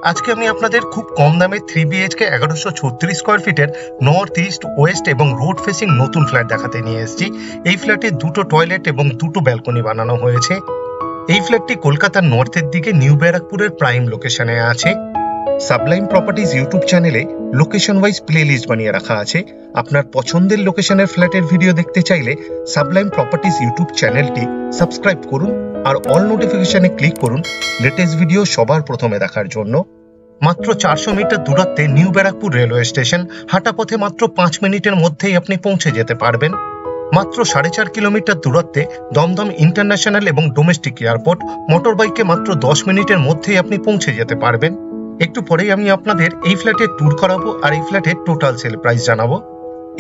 আজকে আমি আপনাদের খুব কম দামে 3BHK 1136 স্কয়ার ফিটের নর্থ ইস্ট ওয়েস্ট এবং রোড ফেসিং নতুন ফ্ল্যাট দেখাতে নিয়ে এসেছি। এই ফ্ল্যাটে দুটো টয়লেট এবং দুটো ব্যালকনি বানানো হয়েছে। এই ফ্ল্যাটটি কলকাতার নর্থের দিকে নিউ ব্যারাকপুরের প্রাইম লোকেশনে আছে। সাবলাইম প্রপার্টিজ ইউটিউব চ্যানেলে লোকেশন ওয়াইজ প্লেলিস্ট বানিয়ে রাখা আছে। আপনার পছন্দের লোকেশনের ফ্ল্যাটের ভিডিও দেখতে চাইলে সাবলাইম প্রপার্টিজ ইউটিউব চ্যানেলটি সাবস্ক্রাইব করুন আর অল নোটিফিকেশনে ক্লিক করুন লেটেস্ট ভিডিও সবার প্রথমে দেখার জন্য। মাত্র 400 মিটার দূরত্বে নিউ ব্যারাকপুর রেলওয়ে স্টেশন, হাঁটা পথে মাত্র 5 মিনিটের মধ্যেই আপনি পৌঁছে যেতে পারবেন। মাত্র 4.5 কিলোমিটার দূরত্বে দমদম ইন্টারন্যাশনাল এবং ডোমেস্টিক এয়ারপোর্ট, মোটর বাইকে মাত্র 10 মিনিটের মধ্যেই আপনি পৌঁছে যেতে পারবেন। একটু পরেই আমি আপনাদের এই ফ্ল্যাটের ট্যুর করাবো আর এই ফ্ল্যাটের টোটাল সেল প্রাইস জানাবো।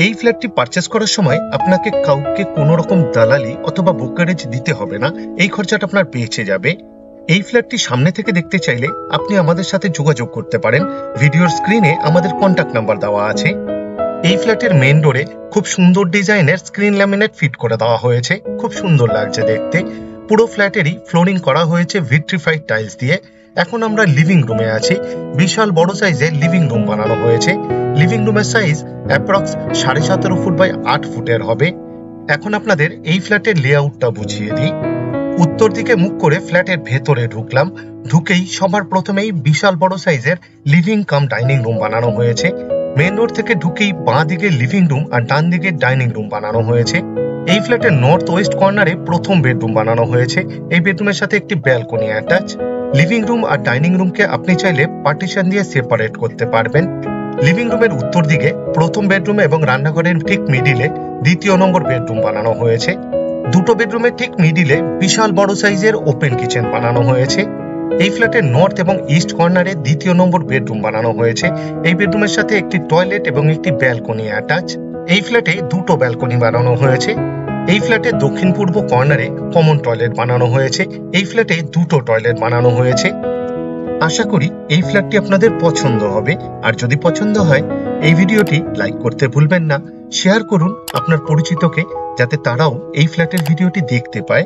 এই ফ্ল্যাটটি পারচেস করার সময় আপনাকে কাউকে কোনো রকম দালালি অথবা ব্রোকারেজ দিতে হবে না, এই খরচাটা আপনার বেঁচে যাবে। এই ফ্ল্যাটটি সামনে থেকে দেখতে চাইলে আপনি আমাদের সাথে যোগাযোগ করতে পারেন। ভিডিওর স্ক্রিনে আমাদের কন্ট্যাক্ট নাম্বার দেওয়া আছে। এই ফ্ল্যাটের মেন ডোরে খুব সুন্দর ডিজাইনের স্ক্রিন ল্যামিনেট ফিট করে দেওয়া হয়েছে, খুব সুন্দর লাগছে দেখতে। পুরো ফ্ল্যাটেরই ফ্লোরিং করা হয়েছে ভিট্রিফাইড টাইলস দিয়ে। এখন আমরা লিভিং রুমে আছি। বিশাল বড় সাইজের লিভিং রুম বানানো হয়েছে। লিভিং রুমের সাইজ অ্যাপ্রক্স 17.5 ফুট বাই 8 ফুটের হবে। এখন আপনাদের এই ফ্ল্যাটের লেআউটটা বুঝিয়ে দিই। উত্তর দিকে মুখ করে ফ্ল্যাটের ভেতরে ঢুকলাম। ঢুকেই সবার প্রথমেই বিশাল বড় সাইজের লিভিং কাম ডাইনিং রুম বানানো হয়েছে। মেন রোড থেকে ঢুকেই বাঁ দিকে লিভিং রুম আর ডান দিকে ডাইনিং রুম বানানো হয়েছে। এই ফ্ল্যাটের নর্থ ওয়েস্ট কর্নারে প্রথম বেডরুম বানানো হয়েছে। এই বেডরুমের সাথে একটি ব্যালকনি অ্যাটাচ। লিভিং রুম আর ডাইনিং রুমকে আপনি চাইলে পার্টিশন দিয়ে সেপারেট করতে পারবেন। লিভিং রুমের উত্তর দিকে প্রথম বেডরুম এবং রান্নাঘরের ঠিক মিডিলে দ্বিতীয় নম্বর বেডরুম বানানো হয়েছে। দুটো বেডরুমের ঠিক মিডিলে বিশাল বড় সাইজের ওপেন কিচেন বানানো হয়েছে। এই ফ্ল্যাটের নর্থ এবং ইস্ট কর্নারে দ্বিতীয় নম্বর বেডরুম বানানো হয়েছে। এই বেডরুমের সাথে একটি টয়লেট এবং একটি ব্যালকনি অ্যাটাচ। এই ফ্ল্যাটে দুটো ব্যালকনি বানানো হয়েছে। এই ফ্ল্যাটের দক্ষিণ পূর্ব কর্নারে কমন টয়লেট বানানো হয়েছে। এই ফ্ল্যাটে দুটো টয়লেট বানানো হয়েছে। আশা করি এই ফ্ল্যাটটি আপনাদের পছন্দ হবে, আর যদি পছন্দ হয় এই ভিডিওটি লাইক করতে ভুলবেন না। শেয়ার করুন আপনার পরিচিতকে, যাতে তারাও এই ফ্ল্যাটের ভিডিওটি দেখতে পায়।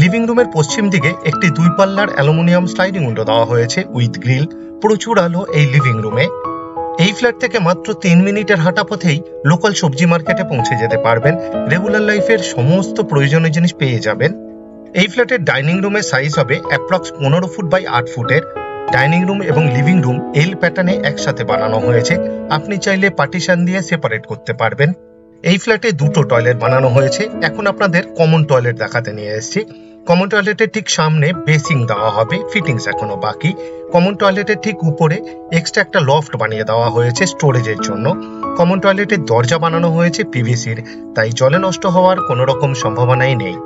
লিভিং রুমের পশ্চিম দিকে একটি 2 পাল্লার অ্যালুমিনিয়াম স্লাইডিং উইন্ডো দেওয়া হয়েছে উইথ গ্রিল। প্রচুর আলো এই লিভিং রুমে। এই ফ্ল্যাট থেকে মাত্র 3 মিনিটের হাঁটা পথেই লোকাল সবজি মার্কেটে পৌঁছে যেতে পারবেন। রেগুলার লাইফের সমস্ত প্রয়োজনীয় জিনিস পেয়ে যাবেন। এই ফ্ল্যাটের ডাইনিং রুমের সাইজ হবে অ্যাপ্রক্স 15 ফুট বাই 8 ফুটের। ডাইনিং রুম এবং লিভিং রুম এল প্যাটার্নে একসাথে বানানো হয়েছে। আপনি চাইলে পার্টিশন দিয়ে সেপারেট করতে পারবেন। এই ফ্ল্যাটে দুটো টয়লেট বানানো হয়েছে। এখন আপনাদের কমন টয়লেট দেখাতে নিয়ে এসেছি। কমন টয়লেটের ঠিক সামনে বেসিং দেওয়া হবে, ফিটিংস এখনো বাকি। কমন টয়লেটের ঠিক উপরে এক্সট্রা একটা লফট বানিয়ে দেওয়া হয়েছে স্টোরেজের জন্য। কমন টয়লেটের দরজা বানানো হয়েছে পিভিসির, তাই জলে নষ্ট হওয়ার কোনো রকম সম্ভাবনাই নেই।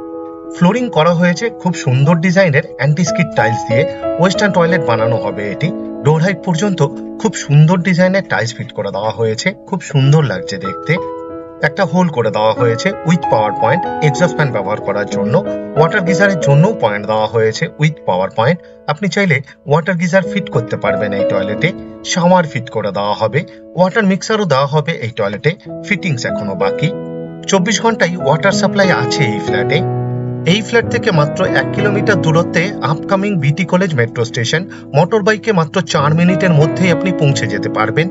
ফ্লোরিং করা হয়েছে খুব সুন্দর ডিজাইনের অ্যান্টি স্কিড টাইলস দিয়ে। ওয়েস্টার্ন টয়লেট বানানো হবে এটি। ডোর হাইট পর্যন্ত খুব সুন্দর ডিজাইনের টাইলস ফিট করে দেওয়া হয়েছে, খুব সুন্দর লাগছে দেখতে। একটা হোল করে দেওয়া হয়েছে with power point exhaust fan ব্যবহার করার জন্য। ওয়াটার গিজারের জন্য পয়েন্ট দেওয়া হয়েছে উইথ পাওয়ার পয়েন্ট। আপনি চাইলে ওয়াটার গিজার ফিট করতে পারবেন এই টয়লেটে। শাওয়ার ফিট করে দেওয়া হবে। ওয়াটার মিক্সারও দেওয়া হবে এই টয়লেটে। ফিটিংস এখনো বাকি। 24 ঘন্টায় ওয়াটার সাপ্লাই আছে এই ফ্ল্যাটে। এই ফ্ল্যাট থেকে মাত্র 1 কিলোমিটার দূরত্বে আপকামিং বিটি কলেজ মেট্রো স্টেশন। মোটর বাইকে মাত্র 4 মিনিটের মধ্যেই আপনি পৌঁছে যেতে পারবেন।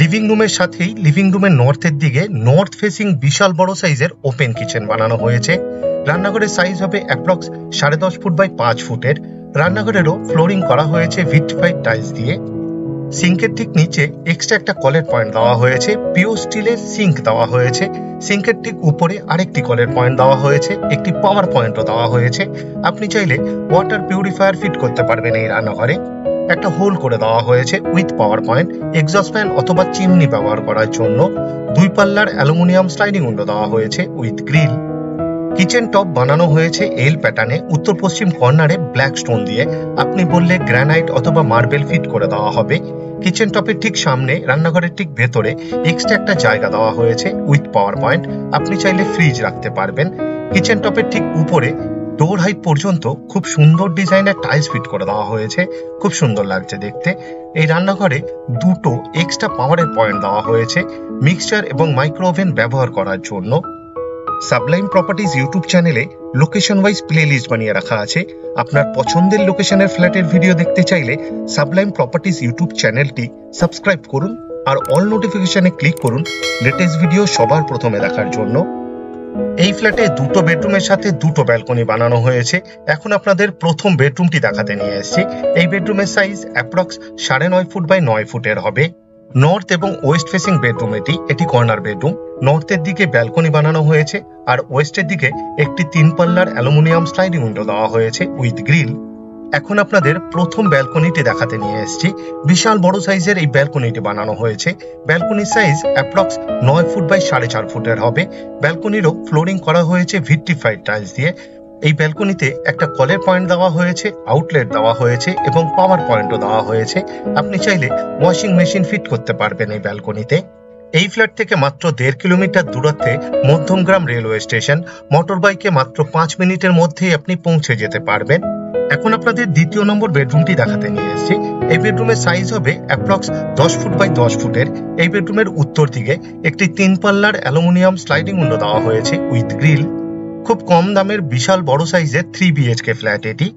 লিভিং রুমের সাথেই লিভিং রুমের নর্থের দিকে নর্থ ফেসিং বিশাল বড় সাইজের ওপেন কিচেন বানানো হয়েছে। রান্নাঘরের সাইজ হবে অ্যাপ্রক্স 10.5 ফুট বাই 5 ফুটের। রান্নাঘরেরও ফ্লোরিং করা হয়েছে ভিট্রিফাইড টাইলস দিয়ে। সিঙ্কের ঠিক নিচে এক্সট্রা একটা কলের পয়েন্ট দেওয়া হয়েছে। পিওর স্টিলের সিঙ্ক দেওয়া হয়েছে। সিঙ্কের ঠিক উপরে আরেকটি কলের পয়েন্ট দেওয়া হয়েছে। একটি পাওয়ার পয়েন্টও দেওয়া হয়েছে। আপনি চাইলে ওয়াটার পিউরিফায়ার ফিট করতে পারবেন এই রান্নাঘরে। একটা হোল করে দেওয়া হয়েছে with power point exhaust fan অথবা চিমনি ব্যবহার করার জন্য। 2 পাল্লার অ্যালুমিনিয়াম স্লাইডিং উইন্ডো দেওয়া হয়েছে উইথ গ্রিল। কিচেন টপ বানানো হয়েছে এল প্যাটার্নে উত্তর পশ্চিম কর্নারে ব্ল্যাক স্টোন দিয়ে। আপনি বললে গ্রানাইট অথবা মার্বেল ফিট করে দেওয়া হবে। কিচেন টপের ঠিক সামনে রান্নাঘরের ঠিক ভেতরে এক্সট্রা একটা জায়গা দেওয়া হয়েছে উইথ পাওয়ার পয়েন্ট। আপনি চাইলে ফ্রিজ রাখতে পারবেন। কিচেন টপের ঠিক উপরে ডোর হাইট পর্যন্ত খুব সুন্দর ডিজাইনের টাইলস ফিট করে দেওয়া হয়েছে, খুব সুন্দর লাগছে দেখতে। এই রান্নাঘরে দুটো এক্সট্রা পাওয়ারের পয়েন্ট দেওয়া হয়েছে মিক্সচার এবং মাইক্রো ওভেন ব্যবহার করার জন্য। সাবলাইম প্রপার্টিজ ইউটিউব চ্যানেলে লোকেশন ওয়াইজ প্লেলিস্ট বানিয়ে রাখা আছে। আপনার পছন্দের লোকেশনের ফ্ল্যাটের ভিডিও দেখতে চাইলে সাবলাইম প্রপার্টিজ ইউটিউব চ্যানেলটি সাবস্ক্রাইব করুন আর অল নোটিফিকেশনে ক্লিক করুন লেটেস্ট ভিডিও সবার প্রথমে দেখার জন্য। এই ফ্ল্যাটে দুটো বেডরুমের সাথে দুটো ব্যালকনি বানানো হয়েছে। এখন আপনাদের প্রথম বেডরুমটি দেখাতে নিয়ে এসেছি। এই বেডরুমের সাইজ অ্যাপ্রক্স 9.5 ফুট বাই 9 ফুটের হবে। নর্থ এবং ওয়েস্ট ফেসিং বেডরুম এটি কর্নার বেডরুম। নর্থের দিকে ব্যালকনি বানানো হয়েছে আর ওয়েস্টের দিকে একটি 3 পাল্লার অ্যালুমিনিয়াম স্লাইডিং উইন্ডো দেওয়া হয়েছে উইথ গ্রিল। এখন আপনাদের প্রথম ব্যালকনিটি দেখাতে নিয়ে এসেছি। বিশাল বড় সাইজের এই ব্যালকনিটি বানানো হয়েছে। ব্যালকনির সাইজ অ্যাপ্রক্স 9 ফুট বাই 4.5 ফুটের হবে। ব্যালকনিরও ফ্লোরিং করা হয়েছে ভিট্রিফাইড টাইলস দিয়ে। এই ব্যালকনিতে একটা কলের পয়েন্ট দেওয়া হয়েছে, আউটলেট দেওয়া হয়েছে এবং পাওয়ার পয়েন্টও দেওয়া হয়েছে। আপনি চাইলে ওয়াশিং মেশিন ফিট করতে পারবেন এই ব্যালকনিতে। এই ফ্ল্যাট থেকে মাত্র 1.5 কিলোমিটার দূরত্বে মধ্যমগ্রাম রেলওয়ে স্টেশন। মোটর বাইকে মাত্র 5 মিনিটের মধ্যেই আপনি পৌঁছে যেতে পারবেন। এখন আপনাদের দ্বিতীয় নম্বর বেডরুমটি দেখাতে নিয়ে এসেছি। এই বেডরুমের সাইজ হবে অ্যাপ্রক্স 10 ফুট বাই 10 ফুটের। এই বেডরুমের উত্তর দিকে একটি 3 পাল্লার অ্যালুমিনিয়াম স্লাইডিং উইন্ডো দেওয়া হয়েছে উইথ গ্রিল। খুব কম দামের বিশাল বড় সাইজের 3 BHK ফ্ল্যাট এটি।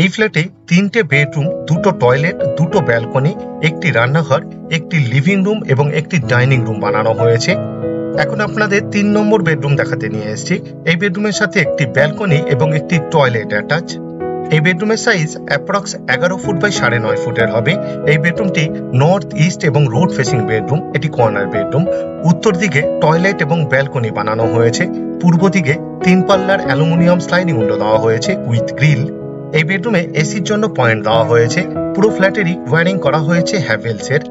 এই ফ্ল্যাটে 3টে বেডরুম, 2টো টয়লেট, 2টো ব্যালকনি, একটি রান্নাঘর, একটি লিভিং রুম এবং একটি ডাইনিং রুম বানানো হয়েছে। এখন আপনাদের 3 নম্বর বেডরুম দেখাতে নিয়ে এসেছি। এই বেডরুমের সাথে একটি ব্যালকনি এবং একটি টয়লেট অ্যাটাচ। এই বেডরুমের সাইজ অ্যাপ্রক্স 11 ফুট বাই 9.5 ফুটের হবে। এই বেডরুমটি নর্থ ইস্ট এবং রোড ফেসিং বেডরুম, এটি কর্নার বেডরুম। উত্তর দিকে টয়লেট এবং ব্যালকনি বানানো হয়েছে। পূর্ব দিকে 3 পাল্লার অ্যালুমিনিয়াম স্লাইডিং উইন্ডো দেওয়া হয়েছে উইথ গ্রিল। এই বেডরুমে এসির জন্য পয়েন্ট দেওয়া হয়েছে। পুরো ফ্ল্যাটেরই ওয়্যারিং করা হয়েছে হ্যাভেলসের।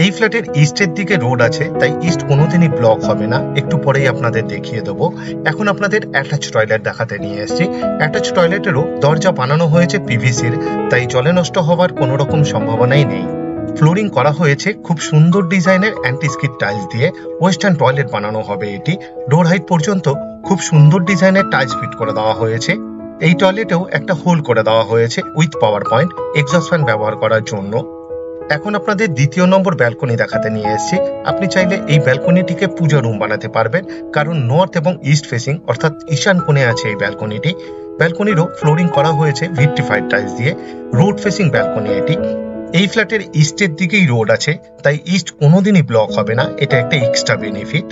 এই ফ্ল্যাটের ইস্টের দিকে রোড আছে, তাই ইস্ট কোনোদিনই ব্লক হবে না। একটু পরেই আপনাদের দেখিয়ে দেবো। এখন আপনাদের অ্যাটাচ টয়লেট দেখাতে নিয়ে এসেছি। অ্যাটাচ টয়লেটেরও দরজা বানানো হয়েছে পিভিসির, তাই জলে নষ্ট হওয়ার কোনো রকম সম্ভাবনাই নেই। ফ্লোরিং করা হয়েছে খুব সুন্দর ডিজাইনের অ্যান্টি স্কিড টাইলস দিয়ে। ওয়েস্টার্ন টয়লেট বানানো হবে এটি। ডোর হাইট পর্যন্ত খুব সুন্দর ডিজাইনের টাইলস ফিট করে দেওয়া হয়েছে। এই টয়লেটেও একটা হোল করে দেওয়া হয়েছে with power point, exhaust fan ব্যবহার করার জন্য। এখন আপনাদের দ্বিতীয় নম্বর ব্যালকনি দেখাতে নিয়ে এসেছি। আপনি চাইলে এই ব্যালকনিটিকে পূজা রুম বানাতে পারবেন, কারণ নর্থ এবং ইস্ট ফেসিং অর্থাৎ ঈশান কোণে আছে এই ব্যালকনিটি। ব্যালকনিরও ফ্লোরিং করা হয়েছে ভিট্রিফাইড টাইলস দিয়ে। রোড ফেসিং ব্যালকনি এটি। এই ফ্ল্যাটের ইস্টের দিকেই রোড আছে, তাই ইস্ট কোনোদিনই ব্লক হবে না। এটা একটা এক্সট্রা বেনিফিট।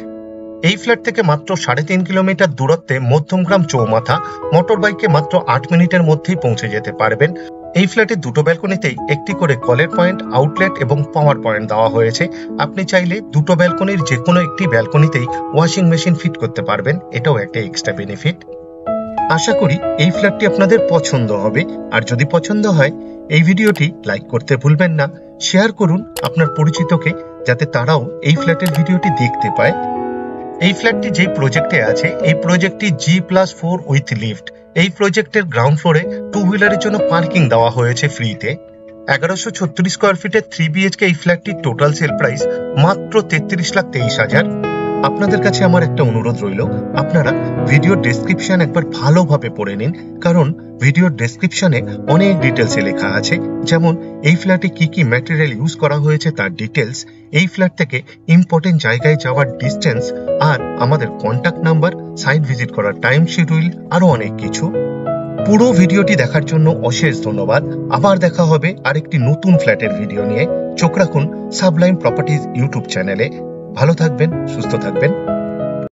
এই ফ্ল্যাট থেকে মাত্র 3.5 কিলোমিটার দূরত্বে মধ্যমগ্রাম চৌমাথা। মোটর বাইকে মাত্র 8 মিনিটের মধ্যেই পৌঁছে যেতে পারবেন। এই ফ্ল্যাটে দুটো ব্যালকনিতেই একটি করে কলের পয়েন্ট, আউটলেট এবং পাওয়ার পয়েন্ট দেওয়া হয়েছে। আপনি চাইলে দুটো ব্যালকনির যে কোনো একটি ব্যালকনিতেই ওয়াশিং মেশিন ফিট করতে পারবেন। এটাও একটা এক্সট্রা বেনিফিট। আশা করি এই ফ্ল্যাটটি আপনাদের পছন্দ হবে। আর যদি পছন্দ হয় এই ভিডিওটি লাইক করতে ভুলবেন না। শেয়ার করুন আপনার পরিচিতকে, যাতে তারাও এই ফ্ল্যাটের ভিডিওটি দেখতে পায়। এই ফ্ল্যাটটি যে প্রজেক্টে আছে, এই প্রজেক্টটি G+4 উইথ লিফট। এই প্রজেক্টের গ্রাউন্ড ফ্লোরে 2 হুইলারের জন্য পার্কিং দেওয়া হয়েছে ফ্রিতে। 1136 স্কোয়ার ফিটের 3 BHK এই ফ্ল্যাটটির টোটাল সেল প্রাইস মাত্র 33,23,000। আপনাদের কাছে আমার একটা অনুরোধ রইল, আপনারা ভিডিওর ডেসক্রিপশন একবার ভালোভাবে পড়ে নিন, কারণ ভিডিওর ডেসক্রিপশনে অনেক ডিটেলসে লেখা আছে। যেমন এই ফ্ল্যাটে কি কি ম্যাটেরিয়াল ইউজ করা হয়েছে তার ডিটেলস, এই ফ্ল্যাট থেকে ইম্পর্টেন্ট জায়গায় যাওয়ার ডিস্টেন্স, আর আমাদের কন্ট্যাক্ট নাম্বার, সাইট ভিজিট করার টাইম শিডিউল, আরো অনেক কিছু। পুরো ভিডিওটি দেখার জন্য অশেষ ধন্যবাদ। আবার দেখা হবে আরেকটি নতুন ফ্ল্যাটের ভিডিও নিয়ে। চোখ রাখুন সাবলাইম প্রপার্টিজ ইউটিউব চ্যানেলে। ভালো থাকবেন, সুস্থ থাকবেন।